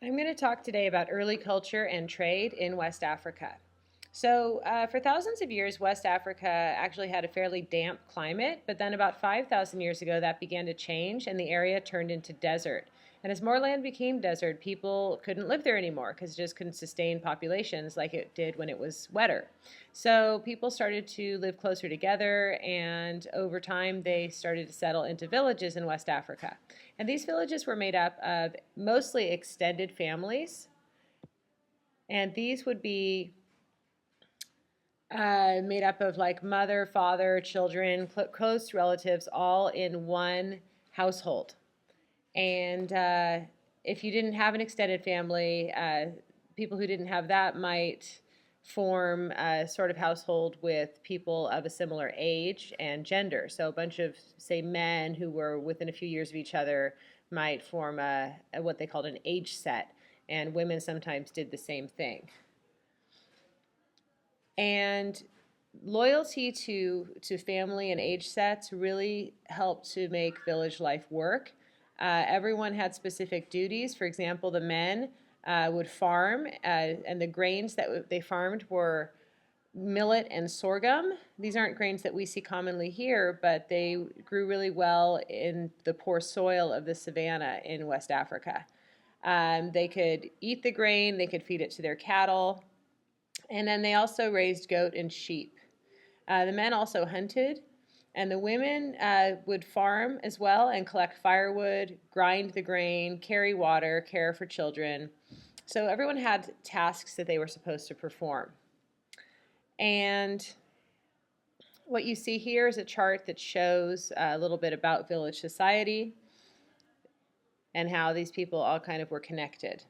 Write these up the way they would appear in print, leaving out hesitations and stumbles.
I'm going to talk today about early culture and trade in West Africa. For thousands of years, West Africa actually had a fairly damp climate, but then about 5,000 years ago, that began to change and the area turned into desert. And as more land became desert, people couldn't live there anymore because it just couldn't sustain populations like it did when it was wetter. So people started to live closer together, and over time, they started to settle into villages in West Africa. And these villages were made up of mostly extended families, and these would be made up of like mother, father, children, close relatives, all in one household. And if you didn't have an extended family, people who didn't have that might form a sort of household with people of a similar age and gender. So a bunch of, say, men who were within a few years of each other might form a what they called an age set, and women sometimes did the same thing. And loyalty to family and age sets really helped to make village life work. Everyone had specific duties. For example, the men would farm, and the grains that they farmed were millet and sorghum. These aren't grains that we see commonly here, but they grew really well in the poor soil of the savanna in West Africa. They could eat the grain, they could feed it to their cattle, and then they also raised goat and sheep. The men also hunted, and the women would farm as well and collect firewood, grind the grain, carry water, care for children. So everyone had tasks that they were supposed to perform. And what you see here is a chart that shows a little bit about village society and how these people all kind of were connected.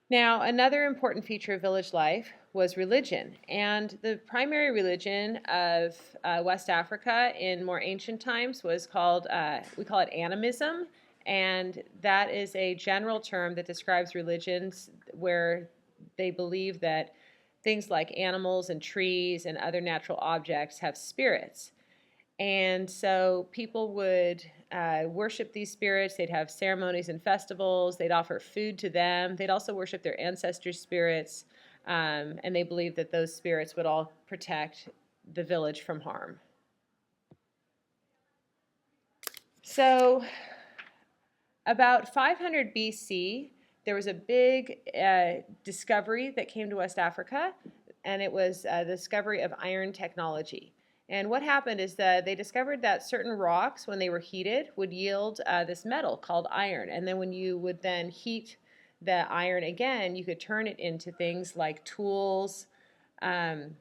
Now, another important feature of village life was religion. And the primary religion of West Africa in more ancient times was called, we call it animism. And that is a general term that describes religions where they believe that things like animals and trees and other natural objects have spirits. And so people would worship these spirits. They'd have ceremonies and festivals. They'd offer food to them. They'd also worship their ancestors' spirits. And they believed that those spirits would all protect the village from harm. So, about 500 BC, there was a big discovery that came to West Africa, and it was the discovery of iron technology. And what happened is that they discovered that certain rocks, when they were heated, would yield this metal called iron. And then when you would then heat the iron again, you could turn it into things like tools and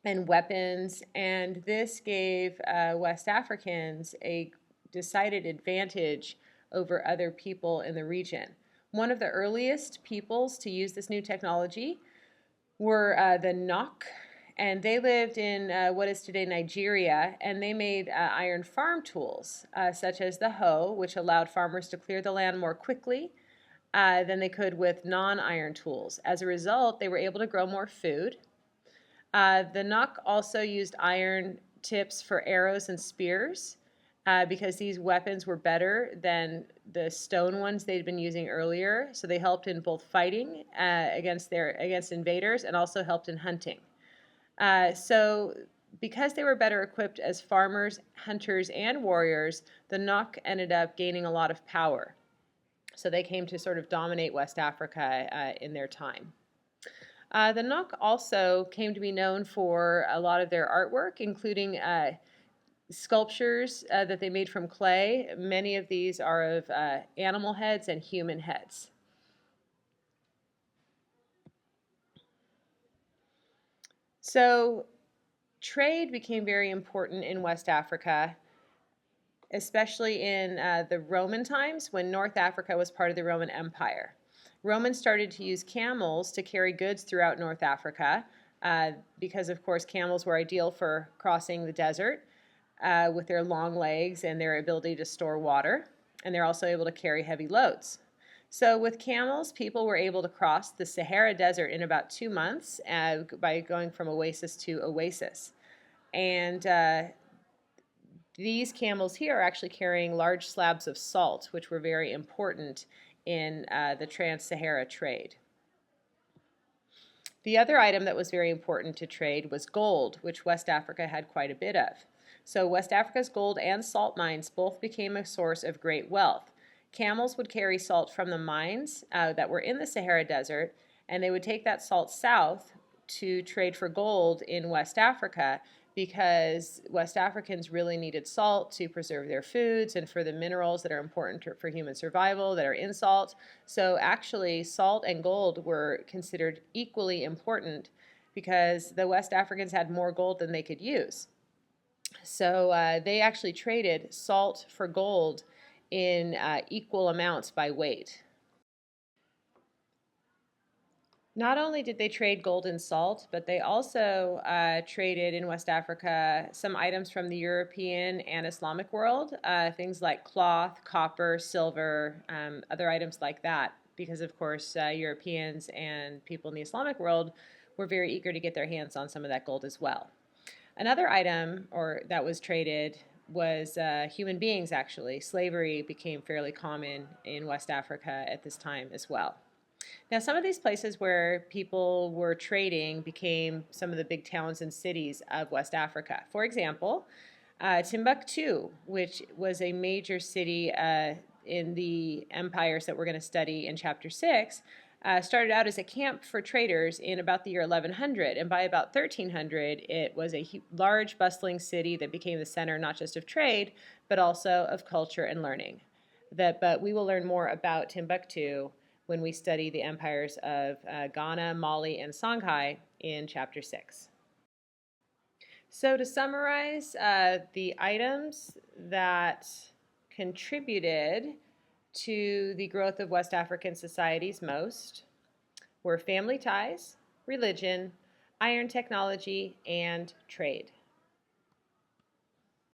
weapons. And this gave West Africans a decided advantage over other people in the region. One of the earliest peoples to use this new technology were the Nok, and they lived in what is today Nigeria, and they made iron farm tools, such as the hoe, which allowed farmers to clear the land more quickly than they could with non-iron tools. As a result, they were able to grow more food. The Nok also used iron tips for arrows and spears because these weapons were better than the stone ones they'd been using earlier. So they helped in both fighting against invaders and also helped in hunting. So because they were better equipped as farmers, hunters, and warriors, the Nok ended up gaining a lot of power. So they came to sort of dominate West Africa in their time. The Nok also came to be known for a lot of their artwork, including sculptures that they made from clay. Many of these are of animal heads and human heads. So trade became very important in West Africa, especially in the Roman times when North Africa was part of the Roman Empire. Romans started to use camels to carry goods throughout North Africa because, of course, camels were ideal for crossing the desert with their long legs and their ability to store water. And they're also able to carry heavy loads. So with camels, people were able to cross the Sahara Desert in about 2 months by going from oasis to oasis. And These camels here are actually carrying large slabs of salt, which were very important in the trans-Sahara trade. The other item that was very important to trade was gold, which West Africa had quite a bit of. So West Africa's gold and salt mines both became a source of great wealth. Camels would carry salt from the mines that were in the Sahara Desert, and they would take that salt south to trade for gold in West Africa, because West Africans really needed salt to preserve their foods and for the minerals that are important for human survival that are in salt. So actually, salt and gold were considered equally important because the West Africans had more gold than they could use. So they actually traded salt for gold in equal amounts by weight. Not only did they trade gold and salt, but they also traded in West Africa some items from the European and Islamic world, things like cloth, copper, silver, other items like that, because of course Europeans and people in the Islamic world were very eager to get their hands on some of that gold as well. Another item that was traded was human beings, actually. Slavery became fairly common in West Africa at this time as well. Now, some of these places where people were trading became some of the big towns and cities of West Africa. For example, Timbuktu, which was a major city in the empires that we're going to study in Chapter 6, started out as a camp for traders in about the year 1100, and by about 1300 it was a large bustling city that became the center not just of trade but also of culture and learning. But we will learn more about Timbuktu when we study the empires of Ghana, Mali, and Songhai in Chapter 6. So to summarize, the items that contributed to the growth of West African societies most were family ties, religion, iron technology, and trade.